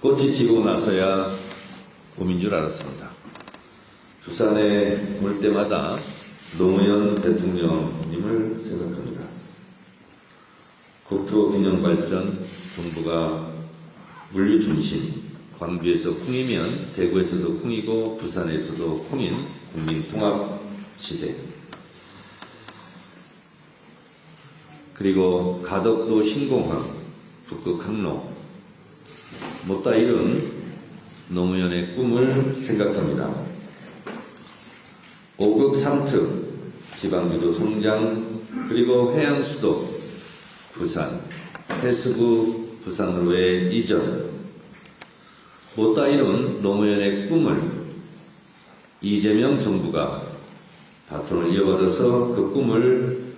꽃이 지고 나서야 봄인 줄 알았습니다. 부산에 올 때마다 노무현 대통령님을 생각합니다. 국토균형발전, 정부가 물류중심, 광주에서 콩이면 대구에서도 콩이고 부산에서도 콩인 국민통합시대, 그리고 가덕도 신공항, 북극 항로, 못다 이룬 노무현의 꿈을 생각합니다. 5극 3특, 지방유도 성장, 그리고 해양수도 부산, 해수부 부산으로의 이전, 못다 이룬 노무현의 꿈을 이재명 정부가 바톤을 이어받아서 그 꿈을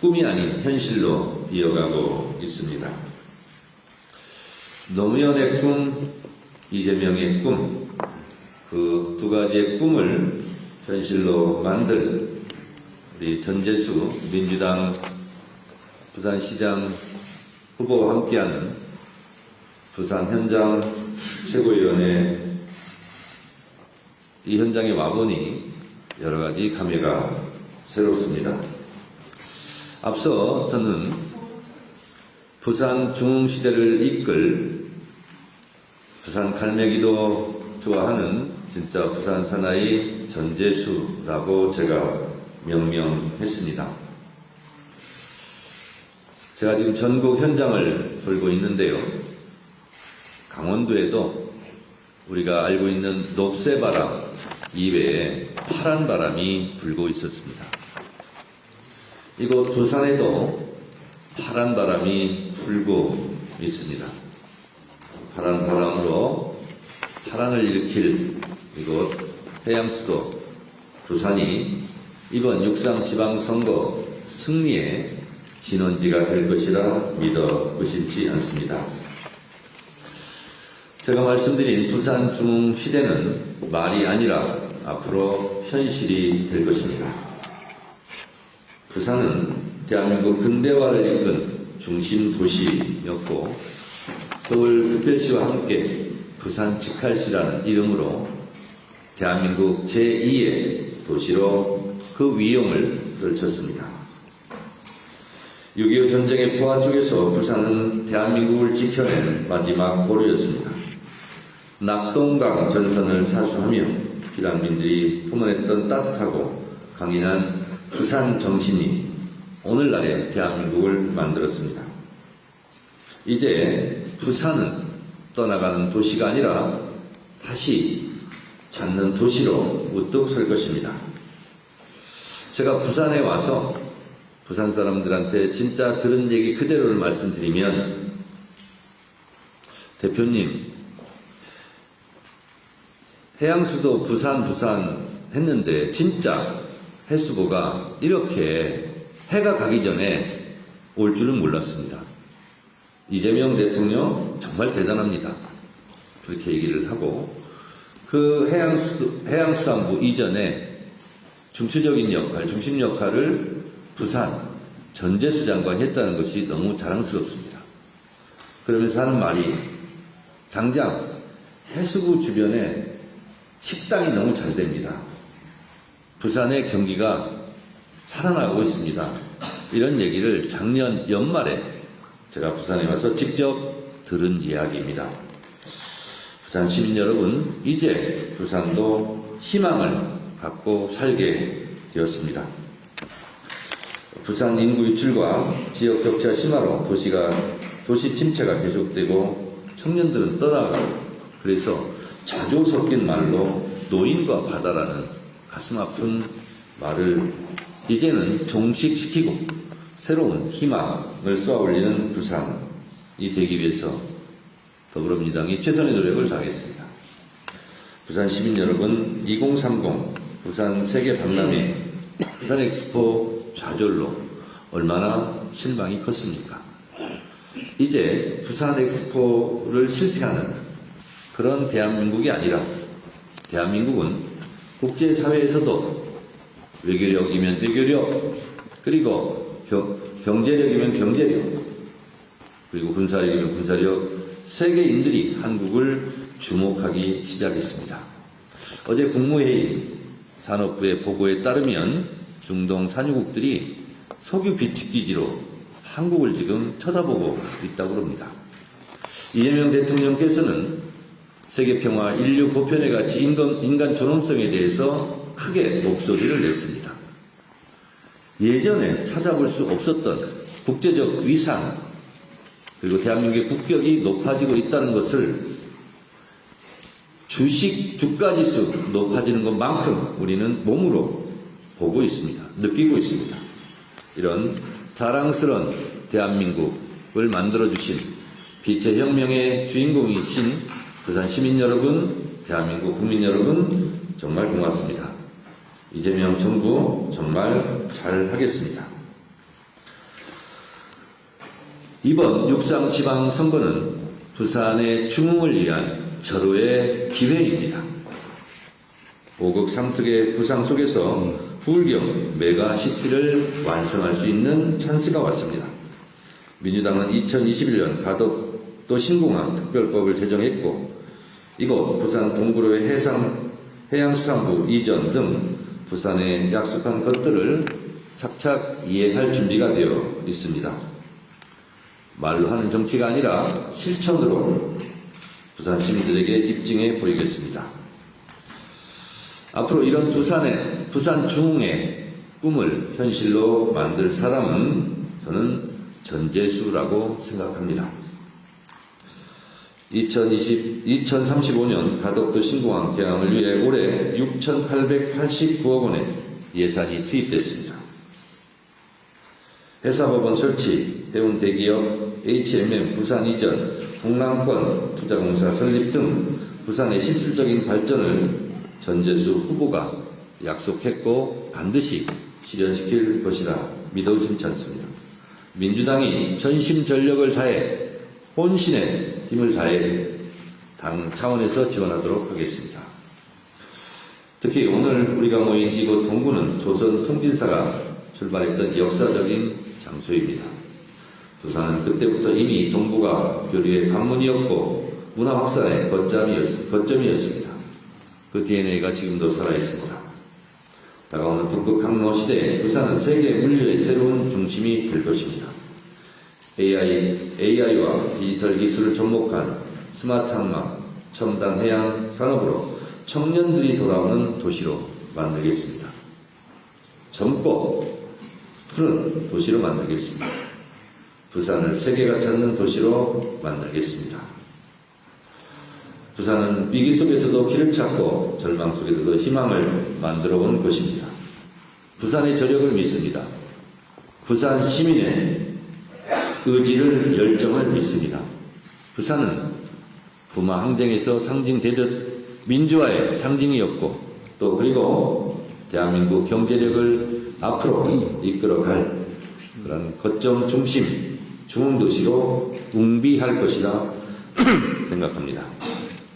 꿈이 아닌 현실로 이어가고 있습니다. 노무현의 꿈, 이재명의 꿈, 그 두 가지의 꿈을 현실로 만들 우리 전재수 민주당 부산시장 후보와 함께하는 부산 현장 최고위원회, 이 현장에 와보니 여러 가지 감회가 새롭습니다. 앞서 저는 부산 중흥시대를 이끌 부산 갈매기도 좋아하는 진짜 부산 사나이 전재수라고 제가 명명했습니다. 제가 지금 전국 현장을 돌고 있는데요. 강원도에도 우리가 알고 있는 녹새바람 이외에 파란 바람이 불고 있었습니다. 이곳 부산에도 파란 바람이 불고 있습니다. 파란 바람으로 파란을 일으킬 이곳 해양수도 부산이 이번 육상지방선거 승리의 진원지가 될 것이라 믿어 의심치 않습니다. 제가 말씀드린 부산 중흥시대는 말이 아니라 앞으로 현실이 될 것입니다. 부산은 대한민국 근대화를 이끈 중심 도시였고 서울특별시와 함께 부산 직할시라는 이름으로 대한민국 제2의 도시로 그 위용을 떨쳤습니다. 6.25 전쟁의 포화 속에서 부산은 대한민국을 지켜낸 마지막 보루였습니다. 낙동강 전선을 사수하며 피난민들이 품어냈던 따뜻하고 강인한 부산 정신이 오늘날의 대한민국을 만들었습니다. 이제 부산은 떠나가는 도시가 아니라 다시 찾는 도시로 우뚝 설 것입니다. 제가 부산에 와서 부산 사람들한테 진짜 들은 얘기 그대로를 말씀드리면, 대표님, 해양수도 부산 했는데 진짜 해수부가 이렇게 해가 가기 전에 올 줄은 몰랐습니다. 이재명 대통령 정말 대단합니다. 그렇게 얘기를 하고, 그 해양수산부 이전에 중추적인 역할, 중심 역할을 부산 전재수 장관이 했다는 것이 너무 자랑스럽습니다. 그러면서 하는 말이, 당장 해수부 주변에 식당이 너무 잘 됩니다. 부산의 경기가 살아나고 있습니다. 이런 얘기를 작년 연말에 제가 부산에 와서 직접 들은 이야기입니다. 부산 시민 여러분, 이제 부산도 희망을 갖고 살게 되었습니다. 부산 인구 유출과 지역 격차 심화로 도시 침체가 계속되고 청년들은 떠나가고, 그래서 자조 섞인 말로 노인과 바다라는 가슴 아픈 말을 이제는 종식시키고 새로운 희망을 쏘아올리는 부산이 되기 위해서 더불어민주당이 최선의 노력을 다하겠습니다. 부산 시민 여러분, 2030 부산 세계박람회 부산 엑스포 좌절로 얼마나 실망이 컸습니까? 이제 부산 엑스포를 실패하는 그런 대한민국이 아니라, 대한민국은 국제사회에서도 외교력이면 외교력, 그리고 경제력이면 경제력, 그리고 군사력이면 군사력, 세계인들이 한국을 주목하기 시작했습니다. 어제 국무회의 산업부의 보고에 따르면 중동 산유국들이 석유 비축기지로 한국을 지금 쳐다보고 있다고 합니다. 이재명 대통령께서는 세계평화, 인류 보편의 가치, 인간 존엄성에 대해서 크게 목소리를 냈습니다. 예전에 찾아볼 수 없었던 국제적 위상, 그리고 대한민국의 국격이 높아지고 있다는 것을 주가지수 높아지는 것만큼 우리는 몸으로 보고 있습니다. 느끼고 있습니다. 이런 자랑스러운 대한민국을 만들어주신 빛의 혁명의 주인공이신 부산 시민 여러분, 대한민국 국민 여러분, 정말 고맙습니다. 이재명 정부 정말 잘 하겠습니다. 이번 6.3 지방선거는 부산의 중흥을 위한 절호의 기회입니다. 5급 상특의 부상 속에서 부울경 메가시티를 완성할 수 있는 찬스가 왔습니다. 민주당은 2021년 가덕도 신공항 특별법을 제정했고 이곳 부산 동구로의 해양수산부 이전 등 부산에 약속한 것들을 착착 이행할 준비가 되어 있습니다. 말로 하는 정치가 아니라 실천으로 부산 시민들에게 입증해 보이겠습니다. 앞으로 이런 부산 중흥의 꿈을 현실로 만들 사람은 저는 전재수라고 생각합니다. 2035년 가덕도 신공항 개항을 위해 올해 6,889억 원의 예산이 투입됐습니다. 회사법원 설치, 해운 대기업, HMM 부산 이전, 동남권 투자공사 설립 등 부산의 실질적인 발전을 전재수 후보가 약속했고 반드시 실현시킬 것이라 믿어 의심치 않습니다. 민주당이 전심전력을 다해 혼신의 힘을 다해 당 차원에서 지원하도록 하겠습니다. 특히 오늘 우리가 모인 이곳 동구는 조선 통진사가 출발했던 역사적인 장소입니다. 부산은 그때부터 이미 동북아 교류의 관문이었고 문화 확산의 거점이었습니다. 그 DNA가 지금도 살아있습니다. 다가오는 북극 항로 시대에 부산은 세계 물류의 새로운 중심이 될 것입니다. AI와 디지털 기술을 접목한 스마트 항만, 첨단 해양 산업으로 청년들이 돌아오는 도시로 만들겠습니다. 젊고 푸른 도시로 만들겠습니다. 부산을 세계가 찾는 도시로 만들겠습니다. 부산은 위기 속에서도 길을 찾고 절망 속에서도 희망을 만들어 온 곳입니다. 부산의 저력을 믿습니다. 부산 시민의 의지를, 열정을 믿습니다. 부산은 부마 항쟁에서 상징되듯 민주화의 상징이었고 또 그리고 대한민국 경제력을 앞으로 이끌어갈 그런 거점 중심 중흥도시로 웅비할 것이라 생각합니다.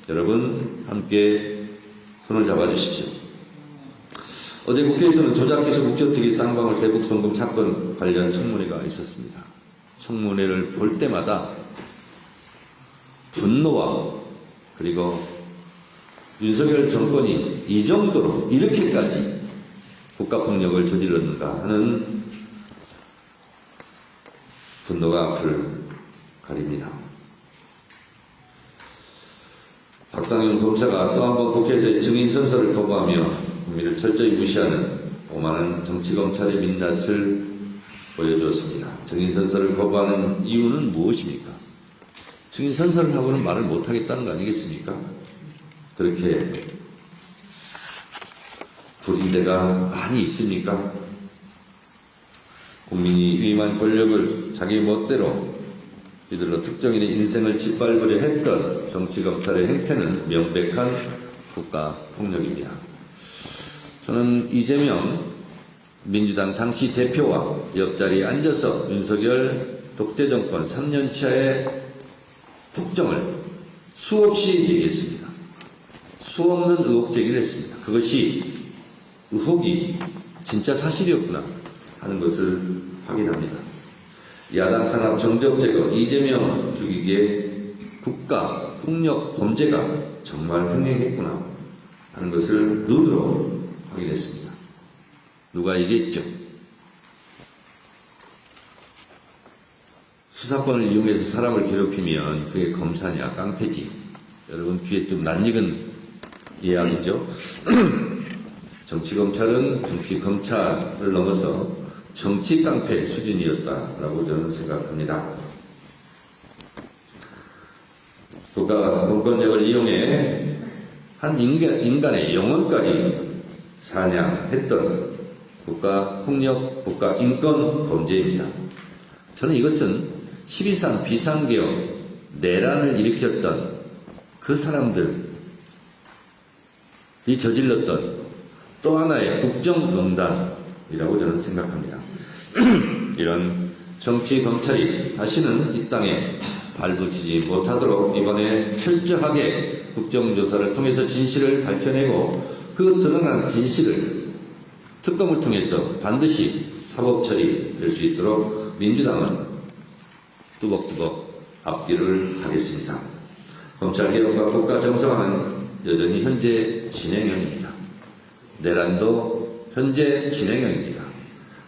여러분 함께 손을 잡아주십시오. 어제 국회에서는 조작기소 국조특위 쌍방울 대북 송금 사건 관련 청문회가 있었습니다. 청문회를 볼 때마다 분노와 그리고 윤석열 정권이 이 정도로 이렇게까지 국가폭력을 저질렀는가 하는 분노가 앞을 가립니다. 박상윤 검사가 또 한 번 국회에서의 증인 선서를 거부하며 국민을 철저히 무시하는 오만한 정치검찰의 민낯을 보여주었습니다. 증인 선서를 거부하는 이유는 무엇입니까? 증인 선서를 하고는 말을 못하겠다는 거 아니겠습니까? 그렇게 불인대가 많이 있습니까? 국민이 위임한 권력을 자기 멋대로 이들로 특정인의 인생을 짓밟으려 했던 정치검찰의 행태는 명백한 국가폭력입니다. 저는 이재명 민주당 당시 대표와 옆자리에 앉아서 윤석열 독재정권 3년차의 폭정을 수없이 얘기했습니다. 수없는 의혹 제기를 했습니다. 그것이 의혹이 진짜 사실이었구나 하는 것을 확인합니다. 야당 탄압 정적 제거, 이재명 죽이기에 국가 폭력 범죄가 정말 횡행했구나 하는 것을 눈으로 확인했습니다. 누가 얘기했죠? 수사권을 이용해서 사람을 괴롭히면 그게 검사냐 깡패지. 여러분 귀에 좀 낯익은 이야기죠. 정치검찰은 정치검찰을 넘어서 정치깡패 수준이었다라고 저는 생각합니다. 국가 공권력을 이용해 한 인간의 영혼까지 사냥했던 국가폭력, 국가인권 범죄입니다. 저는 이것은 12.3 비상개혁, 내란을 일으켰던 그 사람들이 저질렀던 또 하나의 국정농단이라고 저는 생각합니다. 이런 정치, 검찰이 다시는 이 땅에 발붙이지 못하도록 이번에 철저하게 국정조사를 통해서 진실을 밝혀내고 그 드러난 진실을 특검을 통해서 반드시 사법 처리될 수 있도록 민주당은 뚜벅뚜벅 앞길을 하겠습니다. 검찰개혁과 국가정상화는 여전히 현재 진행형입니다. 내란도 현재 진행형입니다.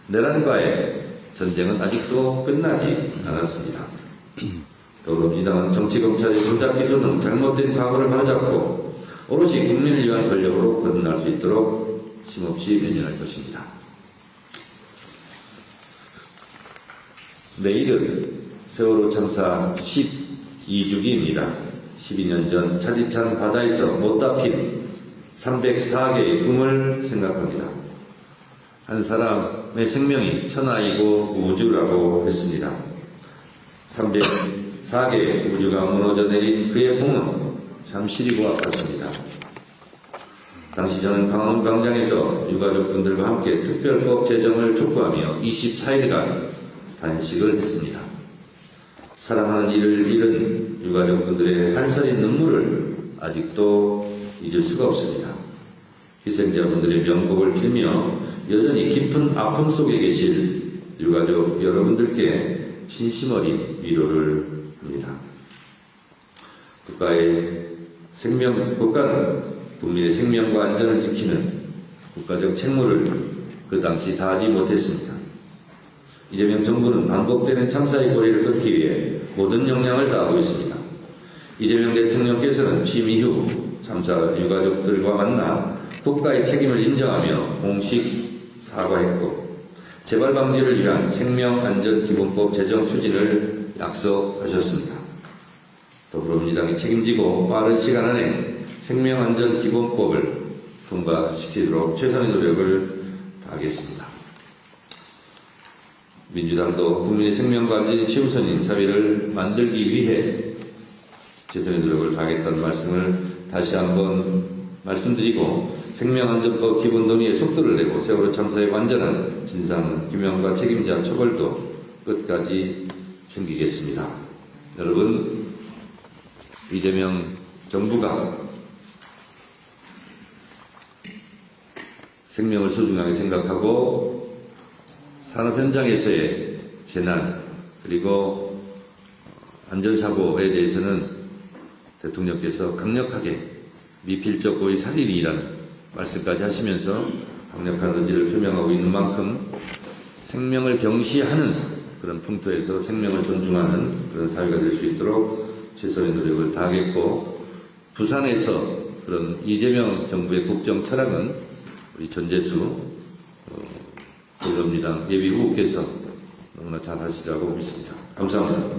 내란과의 전쟁은 아직도 끝나지 않았습니다. 더불어민주당은 정치검찰의 조작기소 등 잘못된 과거를 바로잡고 오롯이 국민을 위한 권력으로 거듭날 수 있도록 힘없이 매진할 것입니다. 내일은 세월호 참사 12주기입니다. 12년 전 차디찬 바다에서 못다 핀 304개의 꿈을 생각합니다. 한 사람의 생명이 천하이고 우주라고 했습니다. 304개의 우주가 무너져 내린 그의 꿈은 참 시리고 아팠습니다. 당시 저는 강원 광장에서 유가족분들과 함께 특별법 제정을 촉구하며 24일간 단식을 했습니다. 사랑하는 이를 잃은 유가족분들의 한서린 눈물을 아직도 잊을 수가 없습니다. 희생자분들의 명복을 빌며 여전히 깊은 아픔 속에 계실 유가족 여러분들께 진심 어린 위로를 합니다. 국가는 국민의 생명과 안전을 지키는 국가적 책무를 그 당시 다하지 못했습니다. 이재명 정부는 반복되는 참사의 고리를 끊기 위해 모든 역량을 다하고 있습니다. 이재명 대통령께서는 취임 이후 참사 유가족들과 만나 국가의 책임을 인정하며 공식 사과했고 재발 방지를 위한 생명안전기본법 제정 추진을 약속하셨습니다. 더불어민주당이 책임지고 빠른 시간 안에 생명안전기본법을 통과시키도록 최선의 노력을 다하겠습니다. 민주당도 국민의 생명과 안전이 최우선인 사회를 만들기 위해 최선의 노력을 다하겠다는 말씀을 다시 한번 말씀드리고 생명안전법 기본 논의에 속도를 내고 세월호 참사의 완전한 진상 규명과 책임자 처벌도 끝까지 챙기겠습니다. 여러분, 이재명 정부가 생명을 소중하게 생각하고 산업 현장에서의 재난 그리고 안전사고에 대해서는 대통령께서 강력하게 미필적 고의 살인이라는 말씀까지 하시면서 강력한 의지를 표명하고 있는 만큼 생명을 경시하는 그런 풍토에서 생명을 존중하는 그런 사회가 될 수 있도록 최선의 노력을 다하겠고, 부산에서 그런 이재명 정부의 국정 철학은 우리 전재수 더불어민주당 예비 후보께서 너무나 잘 하시라고 믿습니다. 감사합니다.